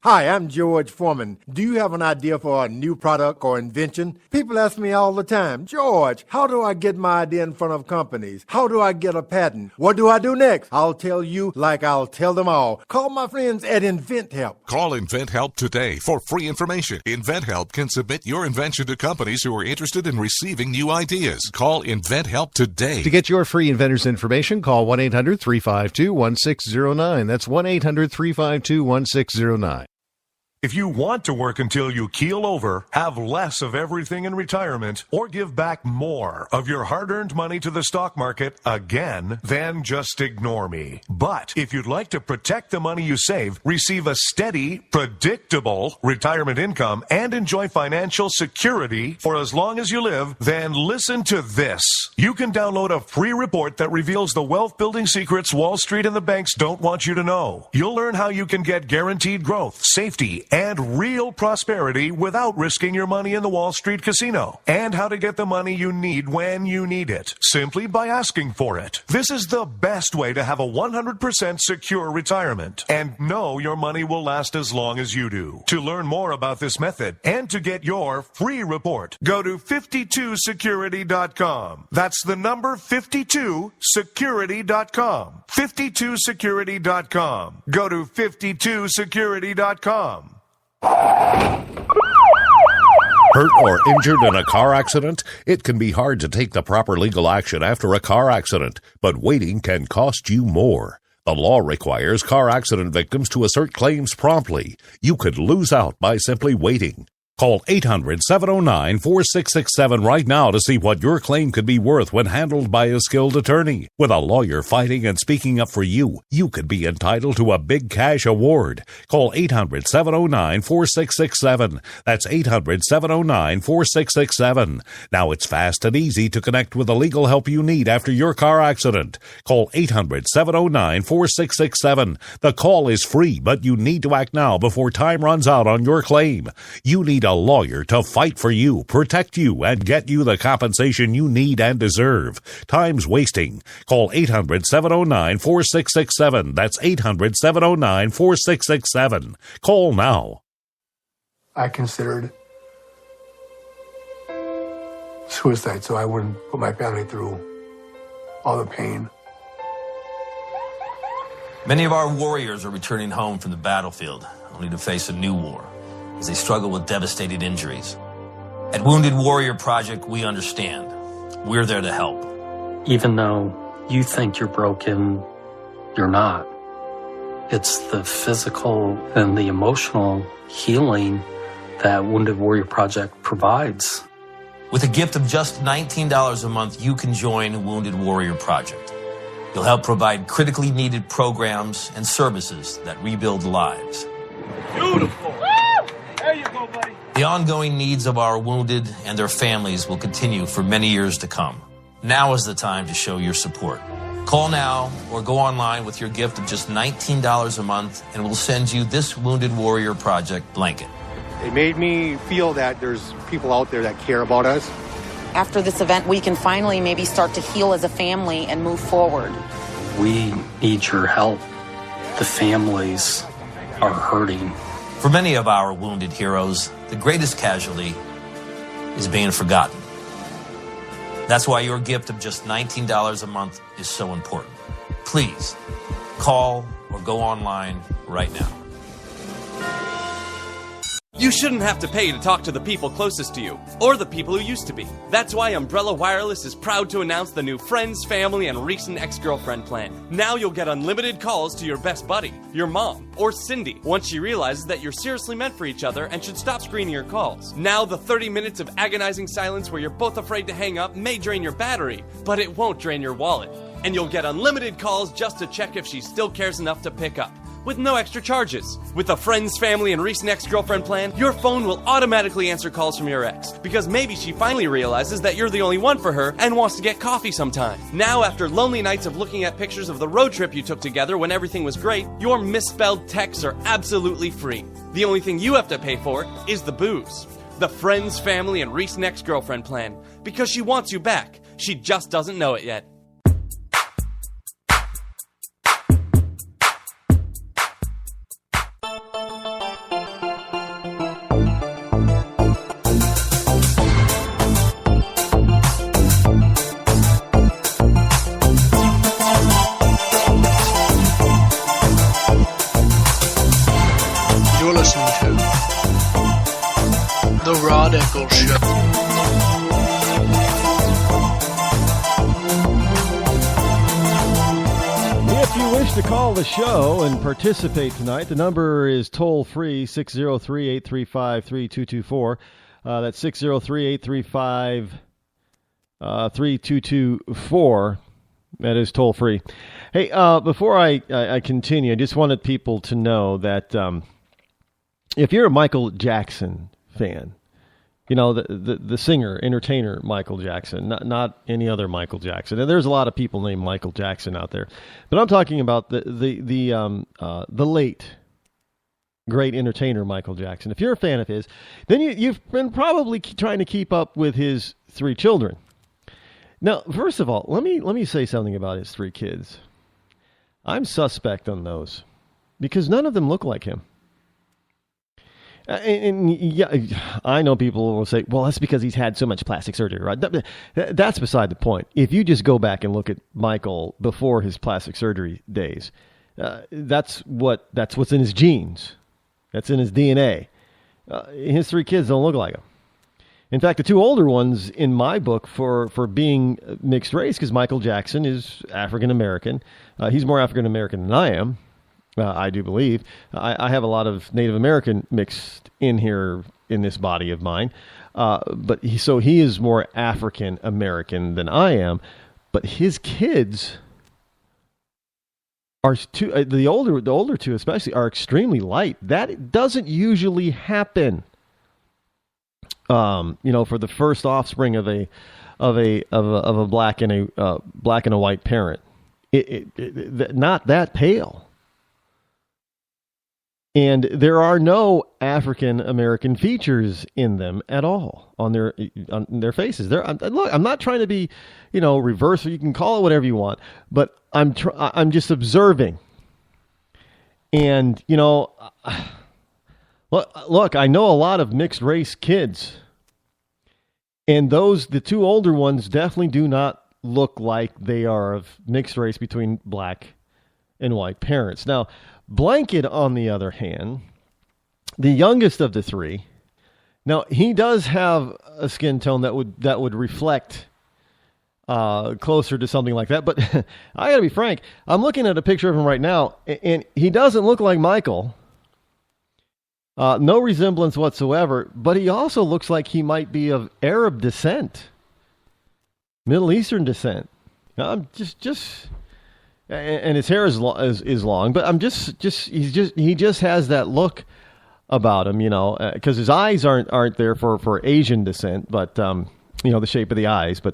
Hi, I'm George Foreman. Do you have an idea for a new product or invention? People ask me all the time, George, how do I get my idea in front of companies? How do I get a patent? What do I do next? I'll tell you like I'll tell them all. Call my friends at InventHelp. Call InventHelp today for free information. InventHelp can submit your invention to companies who are interested in receiving new ideas. Call InventHelp today. To get your free inventor's information, call 1-800-352-1609. That's 1-800-352-1609. If you want to work until you keel over, have less of everything in retirement, or give back more of your hard-earned money to the stock market again, then just ignore me. But if you'd like to protect the money you save, receive a steady, predictable retirement income, and enjoy financial security for as long as you live, then listen to this. You can download a free report that reveals the wealth-building secrets Wall Street and the banks don't want you to know. You'll learn how you can get guaranteed growth, safety, and real prosperity without risking your money in the Wall Street casino, and how to get the money you need when you need it, simply by asking for it. This is the best way to have a 100% secure retirement and know your money will last as long as you do. To learn more about this method and to get your free report, go to 52security.com. That's the number 52security.com. 52security.com. Go to 52security.com. Hurt or injured in a car accident? It can be hard to take the proper legal action after a car accident, but waiting can cost you more. The law requires car accident victims to assert claims promptly. You could lose out by simply waiting. Call 800-709-4667 right now to see what your claim could be worth when handled by a skilled attorney. With a lawyer fighting and speaking up for you, you could be entitled to a big cash award. Call 800-709-4667. That's 800-709-4667. Now it's fast and easy to connect with the legal help you need after your car accident. Call 800-709-4667. The call is free, but you need to act now before time runs out on your claim. You need a lawyer to fight for you, protect you, and get you the compensation you need and deserve. Time's wasting. Call 800-709-4667. That's 800-709-4667. Call now. I considered suicide so I wouldn't put my family through all the pain. Many of our warriors are returning home from the battlefield, only to face a new war as they struggle with devastating injuries. At Wounded Warrior Project, we understand. We're there to help. Even though you think you're broken, you're not. It's the physical and the emotional healing that Wounded Warrior Project provides. With a gift of just $19 a month, you can join Wounded Warrior Project. You'll help provide critically needed programs and services that rebuild lives. Beautiful. There you go, buddy. The ongoing needs of our wounded and their families will continue for many years to come. Now is the time to show your support. Call now or go online with your gift of just $19 a month and we'll send you this Wounded Warrior Project blanket. It made me feel that there's people out there that care about us. After this event, we can finally maybe start to heal as a family and move forward. We need your help. The families are hurting. For many of our wounded heroes, the greatest casualty is being forgotten. That's why your gift of just $19 a month is so important. Please call or go online right now. You shouldn't have to pay to talk to the people closest to you, or the people who used to be. That's why Umbrella Wireless is proud to announce the new Friends, Family, and Recent Ex-Girlfriend plan. Now you'll get unlimited calls to your best buddy, your mom, or Cindy, once she realizes that you're seriously meant for each other and should stop screening your calls. Now the 30 minutes of agonizing silence where you're both afraid to hang up may drain your battery, but it won't drain your wallet. And you'll get unlimited calls just to check if she still cares enough to pick up, with no extra charges. With the Friends, Family, and Recent Ex-Girlfriend plan, your phone will automatically answer calls from your ex, because maybe she finally realizes that you're the only one for her and wants to get coffee sometime. Now, after lonely nights of looking at pictures of the road trip you took together when everything was great, your misspelled texts are absolutely free. The only thing you have to pay for is the booze. The Friends, Family, and Recent Ex-Girlfriend plan, because she wants you back. She just doesn't know it yet. listening to The Rod Eccles Show. If you wish to call the show and participate tonight, the number is toll-free, 603-835-3224. That's 603-835-3224. That is toll-free. Hey, before I continue, I just wanted people to know that if you're a Michael Jackson fan, you know, the singer, entertainer Michael Jackson, not any other Michael Jackson. And there's a lot of people named Michael Jackson out there. But I'm talking about the late, great entertainer Michael Jackson. If you're a fan of his, then you've been probably trying to keep up with his 3 children. Now, first of all, let me say something about his 3 kids. I'm suspect on those because none of them look like him. And yeah, I know people will say, well, that's because he's had so much plastic surgery, right? That's beside the point. If you just go back and look at Michael before his plastic surgery days, that's what's in his genes. That's in his DNA. His 3 kids don't look like him. In fact, the 2 older ones in my book for being mixed race, because Michael Jackson is African-American. He's more African-American than I am, I do believe. I have a lot of Native American mixed in here in this body of mine. But he is more African-American than I am. But his kids are the older 2 especially are extremely light. That doesn't usually happen. For the first offspring of a black and a white parent, not that pale, and there are no African American features in them at all on their faces. Look, I'm not trying to be, reverse. You can call it whatever you want, but I'm just observing, and Look, I know a lot of mixed race kids, and the 2 older ones definitely do not look like they are of mixed race between black and white parents. Now, Blanket, on the other hand, the youngest of the 3, now he does have a skin tone that would reflect closer to something like that. But I got to be frank, I'm looking at a picture of him right now, and he doesn't look like Michael. No resemblance whatsoever, but he also looks like he might be of Arab descent, Middle Eastern descent. I'm just, and his hair is long, but he just has that look about him, because his eyes aren't there for Asian descent, but the shape of the eyes, but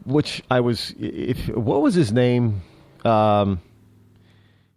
what was his name? He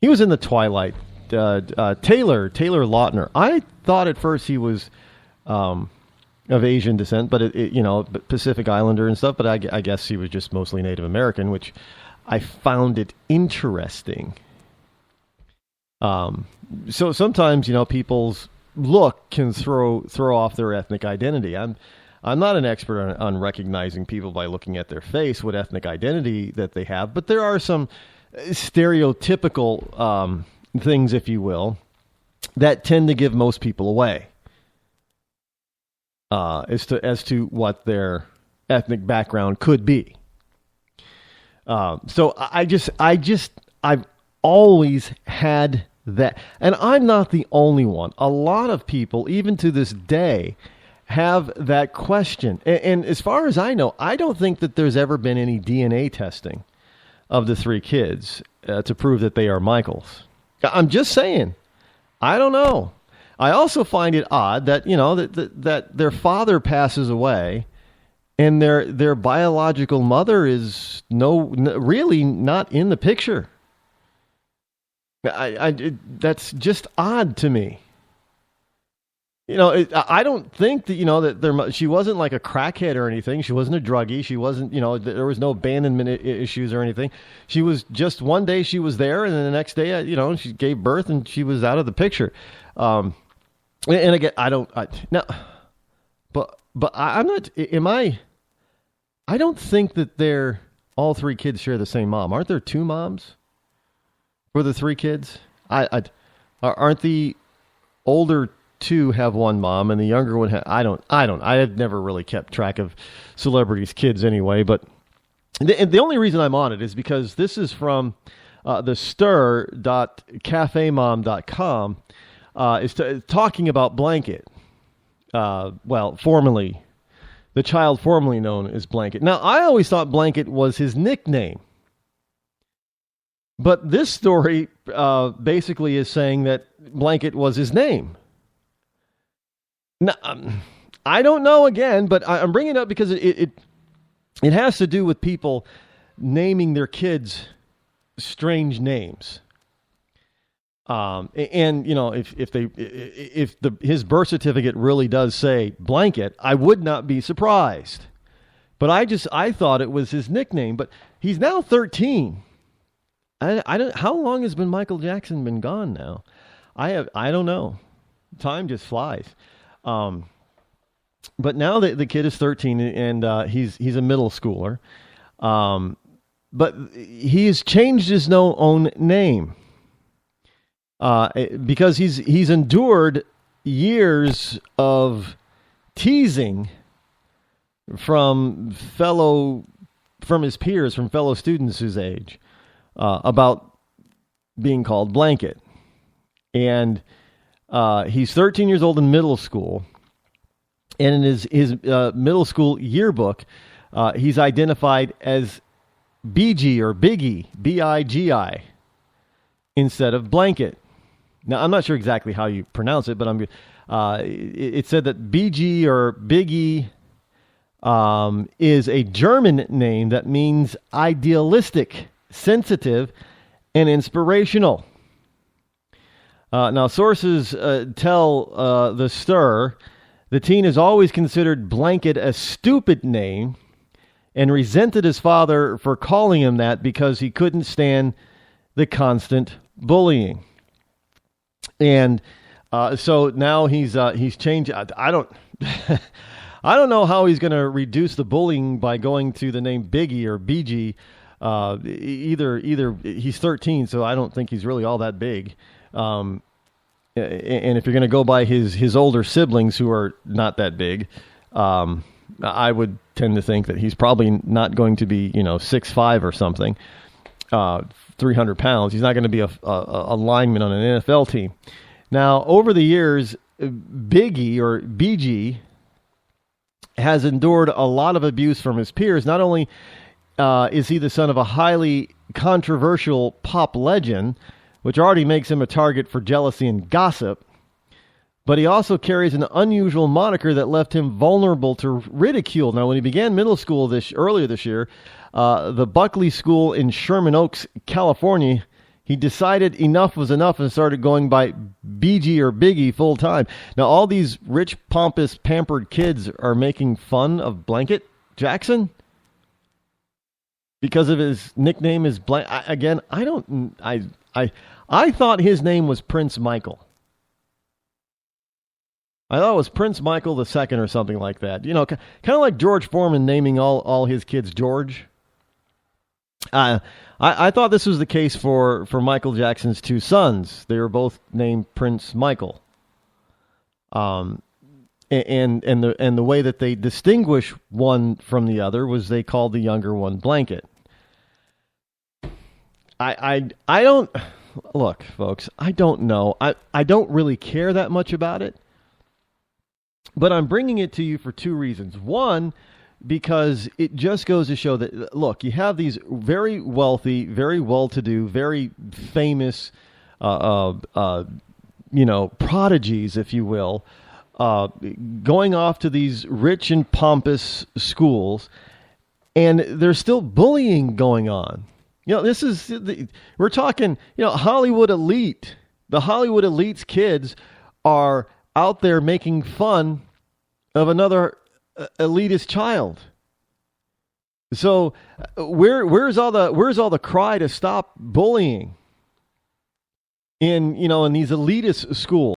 was in the Twilight. Taylor Lautner. I thought at first he was of Asian descent, but Pacific Islander and stuff. But I guess he was just mostly Native American, which I found it interesting. So sometimes people's look can throw off their ethnic identity. I'm not an expert on recognizing people by looking at their face, what ethnic identity that they have, but there are some stereotypical things, if you will, that tend to give most people away as to what their ethnic background could be. So I've always had that, and I'm not the only one. A lot of people, even to this day, have that question. And as far as I know, I don't think that there's ever been any DNA testing of the 3 kids to prove that they are Michael's. I'm just saying. I don't know. I also find it odd that that their father passes away, and their biological mother is really not in the picture. That's just odd to me. I don't think that she wasn't like a crackhead or anything. She wasn't a druggie. She wasn't, there was no abandonment issues or anything. She was just, one day she was there, and then the next day, she gave birth and she was out of the picture. And again, I'm not, I don't think that all 3 kids share the same mom. Aren't there 2 moms for the 3 kids? Aren't the older two have one mom, and the younger one I have never really kept track of celebrities' kids anyway. But the only reason I'm on it is because this is from the stir.cafemom.com. Is talking about Blanket. Formerly, the child formerly known as Blanket. Now, I always thought Blanket was his nickname. But this story basically is saying that Blanket was his name. Now, I don't know again, but I'm bringing it up because it has to do with people naming their kids strange names. And you know, if his birth certificate really does say Blanket, I would not be surprised. But I thought it was his nickname. But he's now 13. I don't. How long has Michael Jackson been gone now? I don't know. Time just flies. But now the kid is 13 and he's a middle schooler. But he's changed his own name. Because he's endured years of teasing from his peers, from fellow students his age, about being called Blanket. And he's 13 years old in middle school, and in his middle school yearbook, he's identified as BG or Biggie, B-I-G-I, instead of Blanket. Now, I'm not sure exactly how you pronounce it, but it said that BG or Biggie is a German name that means idealistic, sensitive, and inspirational. Now, sources tell the Stir the teen has always considered Blanket a stupid name and resented his father for calling him that because he couldn't stand the constant bullying. And so now he's changed. I don't I don't know how he's going to reduce the bullying by going to the name Biggie or BG. Either he's 13, so I don't think he's really all that big. And if you're going to go by his older siblings who are not that big, I would tend to think that he's probably not going to be 6'5" or something. 300 pounds. He's not going to be a lineman on an NFL team. Now, over the years, Biggie or BG has endured a lot of abuse from his peers. Not only is he the son of a highly controversial pop legend, which already makes him a target for jealousy and gossip, but he also carries an unusual moniker that left him vulnerable to ridicule. Now, when he began middle school earlier this year, the Buckley School in Sherman Oaks, California, he decided enough was enough and started going by BG or Biggie full time. Now, all these rich, pompous, pampered kids are making fun of Blanket Jackson because of his nickname is I thought his name was Prince Michael. I thought it was Prince Michael II or something like that. Kind of like George Foreman naming all his kids George. I thought this was the case for Michael Jackson's two sons. They were both named Prince Michael. And the way that they distinguish one from the other was they called the younger one Blanket. I don't look, folks. I don't know. I don't really care that much about it. But I'm bringing it to you for two reasons. One, because it just goes to show that, look, you have these very wealthy, very well-to-do, very famous, prodigies, if you will, going off to these rich and pompous schools, and there's still bullying going on. We're talking, Hollywood elite. The Hollywood elite's kids are out there making fun of another elitist child. So where's all the cry to stop bullying in these elitist schools?